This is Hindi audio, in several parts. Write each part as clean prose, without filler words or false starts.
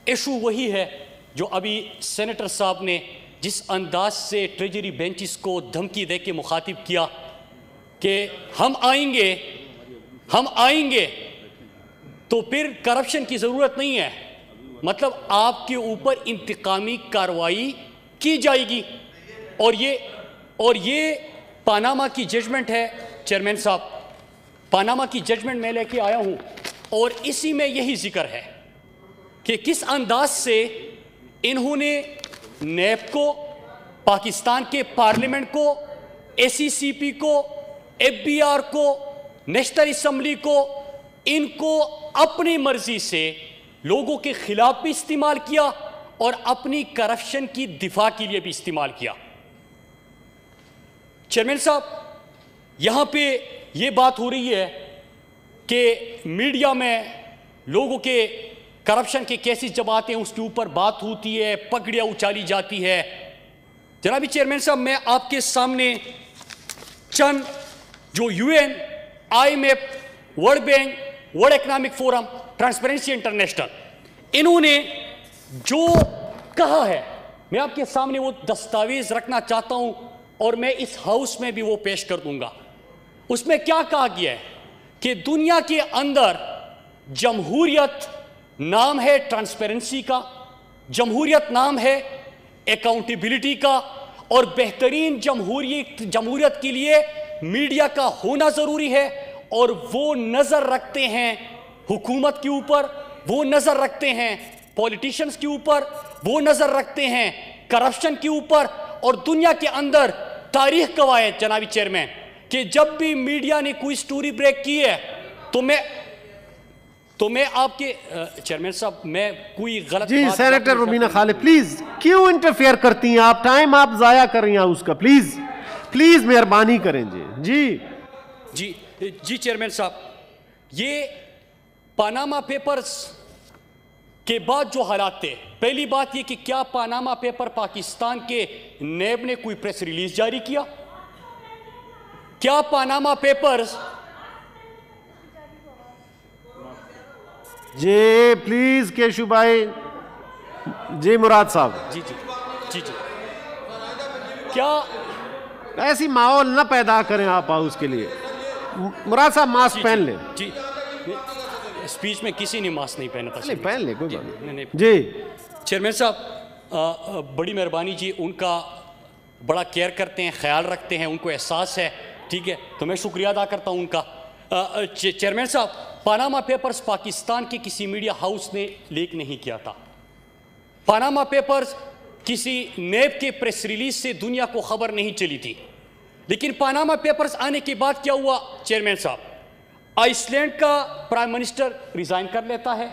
इशू वही है जो अभी सेनेटर साहब ने जिस अंदाज से ट्रेजरी बेंचेस को धमकी दे के मुखातिब किया कि हम आएंगे तो फिर करप्शन की ज़रूरत नहीं है, मतलब आपके ऊपर इंतकामी कार्रवाई की जाएगी। और ये पानामा की जजमेंट है चेयरमैन साहब, पानामा की जजमेंट मैं लेके आया हूँ और इसी में यही जिक्र है कि किस अंदाज से इन्होंने नैब को, पाकिस्तान के पार्लियामेंट को, ACCP को, FBR को, नेशनल असम्बली को, इनको अपनी मर्जी से लोगों के खिलाफ भी इस्तेमाल किया और अपनी करप्शन की दिफा के लिए भी इस्तेमाल किया। चेयरमैन साहब, यहां पे ये बात हो रही है कि मीडिया में लोगों के करप्शन के केसेस जब आते हैं उसके ऊपर बात होती है, पगड़ियां उछाली जाती है। जनाबी चेयरमैन साहब, मैं आपके सामने चंद जो UN, IMF, world bank, world economic forum, transparency international, इन्होंने जो कहा है मैं आपके सामने वो दस्तावेज रखना चाहता हूं और मैं इस हाउस में भी वो पेश कर दूंगा। उसमें क्या कहा गया है कि दुनिया के अंदर जमहूरियत नाम है ट्रांसपेरेंसी का, जमहूरियत नाम है अकाउंटेबिलिटी का, और बेहतरीन जमहूरियत के लिए मीडिया का होना ज़रूरी है। और वो नज़र रखते हैं हुकूमत के ऊपर, वो नज़र रखते हैं पॉलिटिशियंस के ऊपर, वो नज़र रखते हैं करप्शन के ऊपर। और दुनिया के अंदर तारीख गवाह है जनाबी चेयरमैन कि जब भी मीडिया ने कोई स्टोरी ब्रेक की है तो मैं आपके चेयरमैन साहब, मैं कोई गलत जी सेनेटर रुबीना खालिद, प्लीज क्यों इंटरफेयर करती हैं आप? टाइम आप जाया कर रही हैं उसका, प्लीज मेहरबानी करें जी चेयरमैन साहब, ये पानामा पेपर्स के बाद जो हालात थे, पहली बात ये कि क्या पानामा पेपर पाकिस्तान के नैब ने कोई प्रेस रिलीज जारी किया? क्या Panama papers ji please Keshu भाई, जी मुराद साहब, जी क्या ऐसी माहौल ना पैदा करें आप हाउस के लिए। मुराद साहब मास्क पहन ले। जी स्पीच में किसी ने मास्क नहीं पहना था। पहन ले, कोई बात नहीं। जी चेयरमैन साहब, बड़ी मेहरबानी जी, उनका बड़ा केयर करते हैं, ख्याल रखते हैं, उनको एहसास है, ठीक है, तो मैं शुक्रिया अदा करता हूं उनका। चेयरमैन साहब, पानामा पेपर्स पाकिस्तान के किसी मीडिया हाउस ने लीक नहीं किया था। पानामा पेपर्स किसी नैब के प्रेस रिलीज से दुनिया को खबर नहीं चली थी। लेकिन पानामा पेपर्स आने के बाद क्या हुआ चेयरमैन साहब? आइसलैंड का प्राइम मिनिस्टर रिजाइन कर लेता है,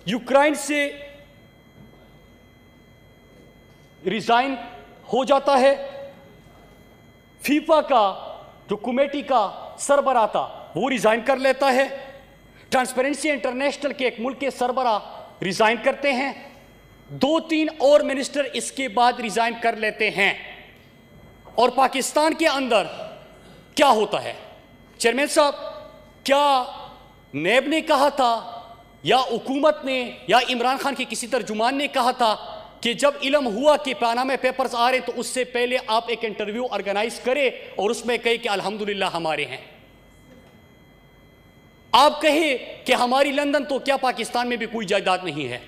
यूक्रेन से रिजाइन हो जाता है, फीफा का जो कमेटी का सरबराह था वो रिजाइन कर लेता है, ट्रांसपेरेंसी इंटरनेशनल के एक मुल्क के सरबराह रिजाइन करते हैं, 2-3 और मिनिस्टर इसके बाद रिजाइन कर लेते हैं। और पाकिस्तान के अंदर क्या होता है चेयरमैन साहब? क्या नैब ने कहा था या हुकूमत ने या इमरान खान के किसी तर्जुमान ने कहा था कि जब इल्म हुआ कि पानामा पेपर्स आ रहे तो उससे पहले आप एक इंटरव्यू ऑर्गेनाइज करें और उसमें कहे कि अल्हम्दुलिल्लाह हमारे हैं? आप कहे कि हमारी लंदन तो क्या पाकिस्तान में भी कोई जायदाद नहीं है?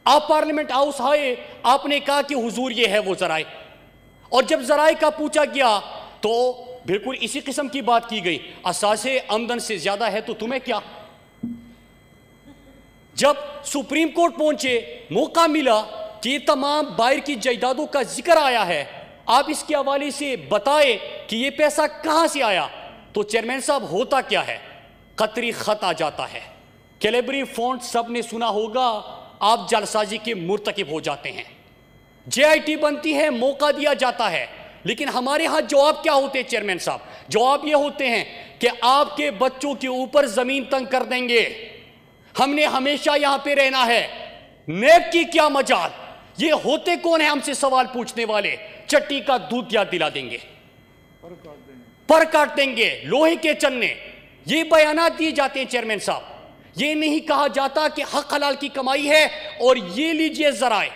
आप पार्लियामेंट हाउस आए, आपने कहा कि हुजूर ये है वो जराए, और जब जराए का पूछा गया तो बिल्कुल इसी किस्म की बात की गई, असासे आमदन से ज्यादा है तो तुम्हें क्या। जब सुप्रीम कोर्ट पहुंचे, मौका मिला कि तमाम बाहर की जायदादों का जिक्र आया है, आप इसके हवाले से बताएं कि ये पैसा कहां से आया, तो चेयरमैन साहब होता क्या है? कतरी खत आ जाता है। कैलेबरी फॉन्ट सब ने सुना होगा, आप जालसाजी के मुर्तकिब हो जाते हैं, JIT बनती है, मौका दिया जाता है। लेकिन हमारे यहां जवाब क्या होते हैं चेयरमैन साहब? जवाब ये होते हैं कि आपके बच्चों के ऊपर जमीन तंग कर देंगे, हमने हमेशा यहां पे रहना है, नैब की क्या मजाल। ये होते कौन है हमसे सवाल पूछने वाले? चट्टी का दूध याद दिला देंगे, पर काट देंगे, लोहे के चन्ने, ये बयानात दिए जाते हैं चेयरमैन साहब। ये नहीं कहा जाता कि हक हलाल की कमाई है और ये लीजिए जराए।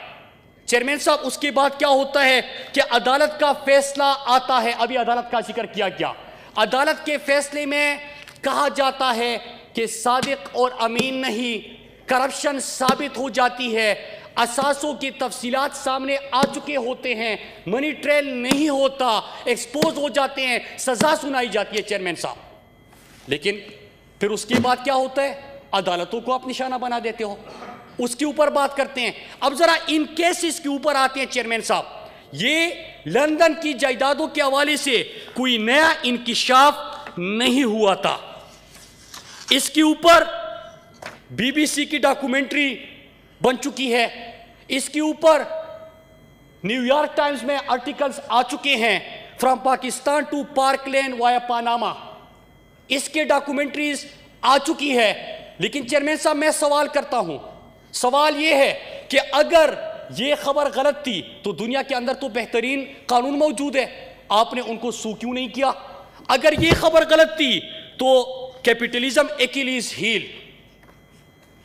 चेयरमैन साहब, उसके बाद क्या होता है कि अदालत का फैसला आता है। अभी अदालत का जिक्र किया गया। अदालत के फैसले में कहा जाता है कि सादिक और अमीन नहीं, करप्शन साबित हो जाती है, असासों की तफसीलात सामने आ चुके होते हैं, मनी ट्रेल नहीं होता, एक्सपोज हो जाते हैं, सजा सुनाई जाती है चेयरमैन साहब। लेकिन फिर उसके बाद क्या होता है? अदालतों को आप निशाना बना देते हो, उसके ऊपर बात करते हैं। अब जरा इन केसेस के ऊपर आते हैं चेयरमैन साहब। ये लंदन की जायदादों के हवाले से कोई नया इंकिशाफ नहीं हुआ था। इसके ऊपर बीबीसी की डॉक्यूमेंट्री बन चुकी है, इसके ऊपर न्यूयॉर्क टाइम्स में आर्टिकल्स आ चुके हैं, from Pakistan to Park Lane via Panama, इसके डॉक्यूमेंट्रीज आ चुकी है। लेकिन चेयरमैन साहब, मैं सवाल करता हूं, सवाल यह है कि अगर यह खबर गलत थी तो दुनिया के अंदर तो बेहतरीन कानून मौजूद है, आपने उनको सू क्यों नहीं किया? अगर यह खबर गलत थी तो कैपिटलिज्म एक्यूलीज हील,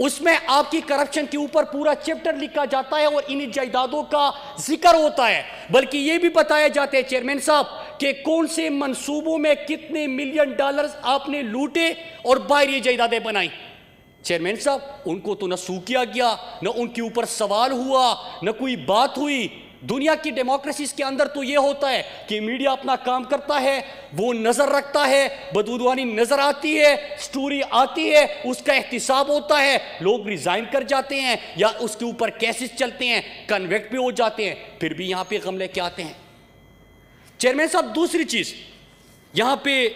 उसमें आपकी करप्शन के ऊपर पूरा चैप्टर लिखा जाता है और इन जायदादों का जिक्र होता है। बल्कि यह भी बताया जाता है चेयरमैन साहब कि कौन से मंसूबों में कितने मिलियन डॉलर्स आपने लूटे और बाहर ये जायदादें बनाई। चेयरमैन साहब, उनको तो न सू किया गया, न उनके ऊपर सवाल हुआ, न कोई बात हुई। दुनिया की डेमोक्रेसीज के अंदर तो यह होता है कि मीडिया अपना काम करता है, वो नजर रखता है, बदबूदानी नजर आती है, स्टोरी आती है, उसका एहतिसाब होता है, लोग रिजाइन कर जाते हैं या उसके ऊपर केसेस चलते हैं, कन्वेक्ट भी हो जाते हैं, फिर भी यहां पे गम लेके आते हैं। चेयरमैन साहब, दूसरी चीज, यहां पे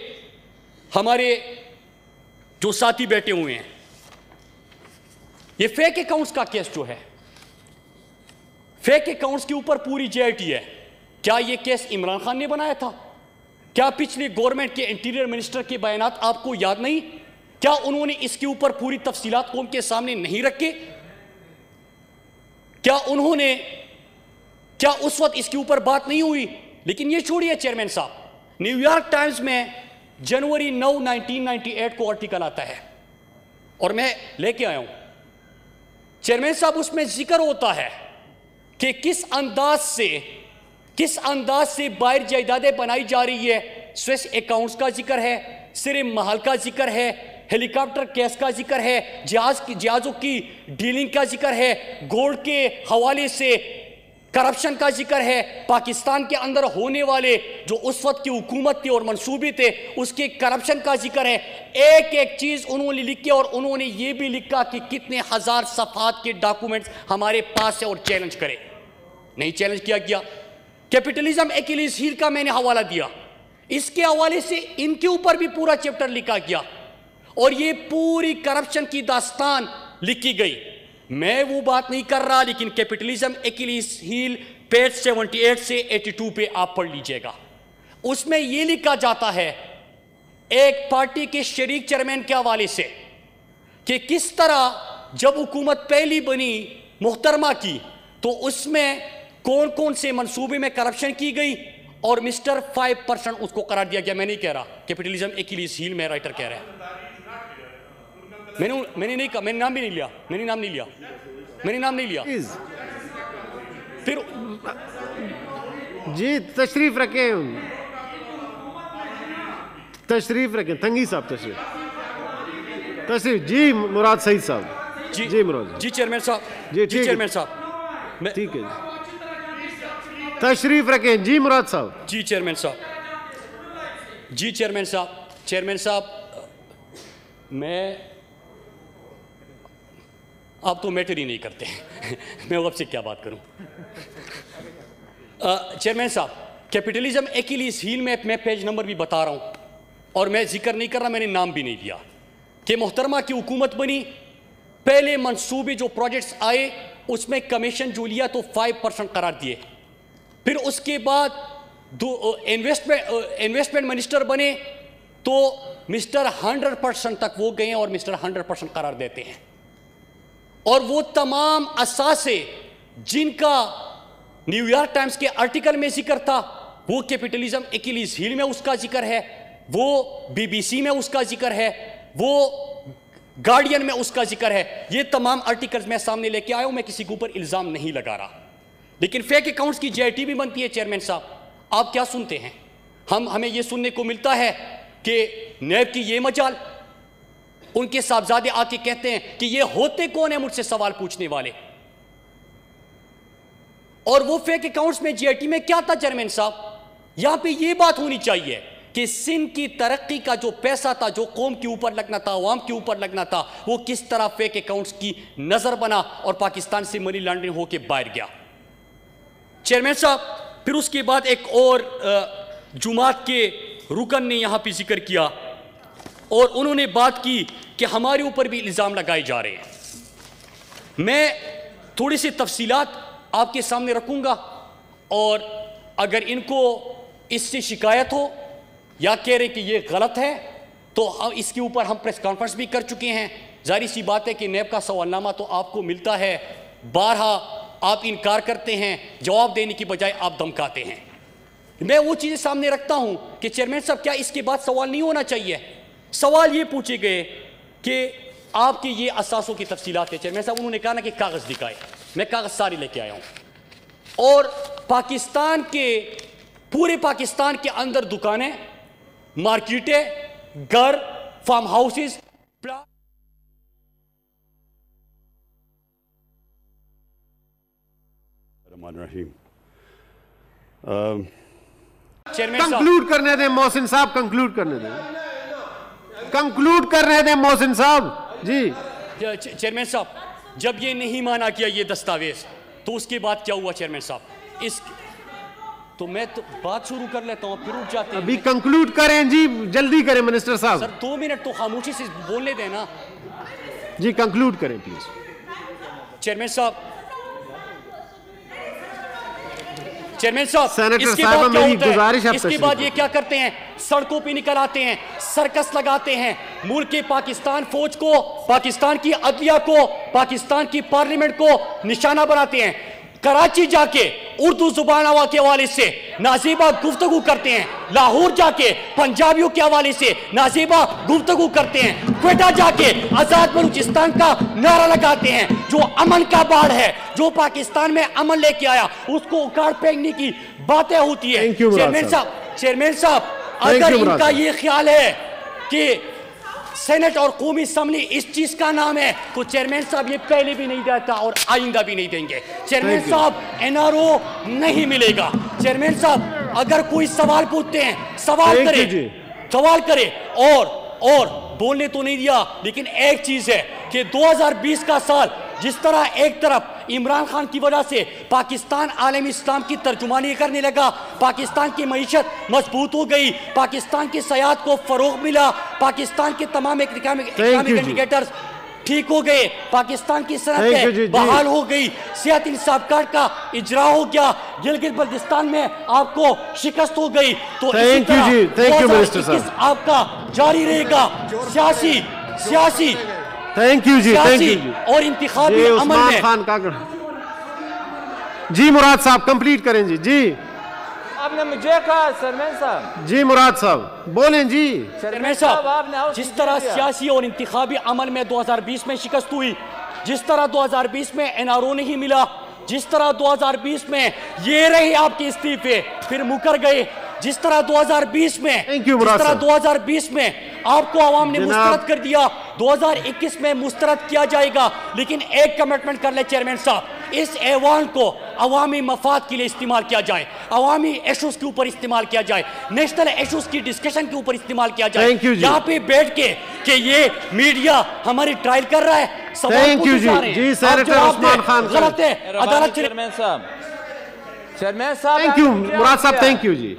हमारे जो साथी बैठे हुए हैं, ये फेक अकाउंट्स का केस जो है, फेक अकाउंट्स के ऊपर पूरी जेआईटी है। क्या यह केस इमरान खान ने बनाया था? क्या पिछले गवर्नमेंट के इंटीरियर मिनिस्टर के बयानात आपको याद नहीं? क्या उन्होंने इसके ऊपर पूरी तफसीलात कौम के सामने नहीं रखे? क्या उस वक्त इसके ऊपर बात नहीं हुई? लेकिन यह छोड़िए चेयरमैन साहब, न्यूयॉर्क टाइम्स में जनवरी 9, 1998 को आर्टिकल आता है और मैं लेके आया हूं चेयरमैन साहब। उसमें जिक्र होता है कि किस अंदाज से बाहर जायदादें बनाई जा रही है। स्विस अकाउंट्स का जिक्र है, सिरे महल का जिक्र है, हेलीकॉप्टर केस का जिक्र है, जहाजों की डीलिंग का जिक्र है, गोल्ड के हवाले से करप्शन का जिक्र है, पाकिस्तान के अंदर होने वाले जो उस वक्त की हुकूमत थी और मंसूबे थे उसके करप्शन का जिक्र है। एक एक चीज उन्होंने लिखी और उन्होंने ये भी लिखा कि कितने हजार सफात के डॉक्यूमेंट्स हमारे पास है और चैलेंज करे। नहीं चैलेंज किया गया। कैपिटलिज्म एक्यूलीज हील का मैंने हवाला दिया, इसके हवाले से इनके ऊपर भी पूरा चैप्टर लिखा गया और ये पूरी करप्शन की दास्तान लिखी गई। मैं वो बात नहीं कर रहा, लेकिन कैपिटलिज्म एक्यूलीज हील पेज 78 से 82 पे आप पढ़ लीजिएगा। उसमें यह लिखा जाता है एक पार्टी के शरीक चेयरमैन के हवाले से कि किस तरह जब हुकूमत पहली बनी मुहतरमा की तो उसमें कौन कौन से मंसूबे में करप्शन की गई और मिस्टर 5% उसको करार दिया गया। मैं नहीं कह रहा, कैपिटलिज्म एक्यूलीज हील में राइटर कह रहा है। मैंने नहीं कहा, मैंने नाम भी नहीं लिया, मैंने नाम नहीं लिया। फिर जी तशरीफ रखें तंगी साहब, तशरीफ जी मुराद सईद साहब। जी मुराद जी चेयरमैन साहब, जी चेयरमैन साहब, ठीक है जी, तशरीफ रखें जी मुराद साहब। जी चेयरमैन साहब, मैं आप तो मैटर ही नहीं करते मैं अब से क्या बात करूं। चेयरमैन साहब, कैपिटलिज्म एक्यूलीज हील में मैं पेज नंबर भी बता रहा हूं और मैं जिक्र नहीं कर रहा, मैंने नाम भी नहीं दिया कि मुहतरमा की हुकूमत बनी, पहले मंसूबे जो प्रोजेक्ट्स आए उसमें कमीशन जो लिया तो 5% करार दिए। फिर उसके बाद इन्वेस्टमेंट मिनिस्टर बने तो मिस्टर 100% तक वो गए और मिस्टर 100% करार देते हैं। और वो तमाम असासे जिनका न्यूयॉर्क टाइम्स के आर्टिकल में जिक्र था, वो कैपिटलिज्म एक्यूलीज हील में उसका जिक्र है, वो बीबीसी में उसका जिक्र है, वो गार्डियन में उसका जिक्र है। ये तमाम आर्टिकल्स मैं सामने लेके आया हूं, मैं किसी के ऊपर इल्जाम नहीं लगा रहा। लेकिन फेक अकाउंट्स की JIT भी बनती है। चेयरमैन साहब, आप क्या सुनते हैं? हमें यह सुनने को मिलता है कि नैब की ये मजाल, उनके साहबजादे आके कहते हैं कि ये होते कौन है मुझसे सवाल पूछने वाले। और वो फेक अकाउंट्स में JIT में क्या था चेयरमैन साहब? यहां पे ये बात होनी चाहिए कि सिंध की तरक्की का जो पैसा था, जो कौम के ऊपर लगना था, अवाम के ऊपर लगना था, वो किस तरह फेक अकाउंट्स की नजर बना और पाकिस्तान से मनी लॉन्ड्रिंग होके बाहर गया। चेयरमैन साहब, फिर उसके बाद एक और जुमात के रुकन ने यहां पे जिक्र किया और उन्होंने बात की कि हमारे ऊपर भी इल्जाम लगाए जा रहे हैं। मैं थोड़ी सी तफसीलात आपके सामने रखूंगा और अगर इनको इससे शिकायत हो या कह रहे कि ये गलत है तो इसके ऊपर हम प्रेस कॉन्फ्रेंस भी कर चुके हैं। जाहिर सी बात है कि नैब का सवालनामा तो आपको मिलता है, बारहा आप इनकार करते हैं, जवाब देने की बजाय आप धमकाते हैं। मैं वो चीज़ें सामने रखता हूं कि चेयरमैन साहब, क्या इसके बाद सवाल नहीं होना चाहिए? सवाल ये पूछे गए कि आपके ये असासों की तफसीलात है। चेयरमैन साहब, उन्होंने कहा ना कि कागज़ दिखाए, मैं कागज़ सारे लेके आया हूं। और पाकिस्तान के, पूरे पाकिस्तान के अंदर दुकानें, मार्केटें, घर, फार्म हाउसेस, कंक्लूड करने दें मोहसिन साहब, कंक्लूड करने दें, कंक्लूड करने दें मोहसिन साहब जी। चेयरमैन साहब, जब ये नहीं माना किया ये दस्तावेज, तो उसके बाद क्या हुआ चेयरमैन साहब? इस तो मैं तो बात शुरू कर लेता हूँ, फिर उठ जाते हैं। अभी कंक्लूड करें जी, जल्दी करें मिनिस्टर साहब। सर 2 मिनट तो खामोशी से बोलने देना जी, कंक्लूड करें प्लीज। चेयरमैन साहब, चेयरमैन साहब, सेनेटर इसके साहब, बाद क्या मेरी होता है? गुजारिश है, इसके बाद ये क्या करते हैं? सड़कों पे निकल आते हैं, सर्कस लगाते हैं, मुल्क के पाकिस्तान फौज को, पाकिस्तान की अदलिया को, पाकिस्तान की पार्लियामेंट को निशाना बनाते हैं। कराची जाके उर्दू जुबान के हवाले से नाजीबा गुफ्तगू करते हैं, लाहौर जाके पंजाबियों के हवाले से नाजीबा गुफ्तगू करते हैं, क्वेटा जाके आजाद बलूचिस्तान का नारा लगाते हैं, जो अमन का बाढ़ है, जो पाकिस्तान में अमन लेके आया, उसको उखाड़ फेंकने की बातें होती है। चेयरमैन साहब, अगर इनका ये ख्याल है कि सेनेट और कौमी असम्बली इस चीज का नाम है, तो चेयरमैन साहब ये पहले भी नहीं देता और आइंदा भी नहीं देंगे। चेयरमैन साहब, NRO नहीं मिलेगा। चेयरमैन साहब, अगर कोई सवाल पूछते हैं, सवाल करे, सवाल करे। और बोलने तो नहीं दिया, लेकिन एक चीज है कि 2020 का साल जिस तरह एक तरफ इमरान खान की वजह से पाकिस्तान आलम इस्लाम की तर्जुमानी करने लगा, पाकिस्तान की मईशत मजबूत हो गई, पाकिस्तान की सयाहत को फरोग मिला, पाकिस्तान के तमाम इकनॉमिक इंडिकेटर्स ठीक हो गए, पाकिस्तान की सनत बहाल हो गई, सेहत इंसाफ कार्ड का इजरा हो गया, गिलगित बल्तिस्तान में आपको शिकस्त हो गई, तो इसी तरह 2021 आपका जारी रहेगा। सियासी thank you ji, thank you और इंतखाबी अमल में। खान कागड़ जी, मुराद साहब कंप्लीट करें जी। जी आपने मुझे कहा चेयरमैन साहब। जी मुराद साहब बोलें जी। चेयरमैन साहब, जिस तरह सियासी और इंतखाबी अमल में 2020 में शिकस्त हुई, जिस तरह 2020 में NRO नहीं मिला, जिस तरह 2020 में ये रहे आपके इस्तीफे फिर मुकर गए, जिस तरह 2020 में आपको आवाम ने मुस्तरद कर दिया, 2021 में मुस्तरद किया जाएगा। लेकिन एक कमिटमेंट कर ले चेयरमैन साहब, इस ऐवान को अवामी मफाद के लिए इस्तेमाल किया जाए, अवामी इशूज के ऊपर इस्तेमाल किया जाए, नेशनल इशूज की डिस्कशन के ऊपर इस्तेमाल किया जाए। यहाँ पे बैठ के कि ये मीडिया हमारी ट्रायल कर रहा है, thank you ji. Senator Usman Khan गलत है, अदालत। चेयरमैन साहब, थैंक यू मुराद साहब, थैंक यू जी।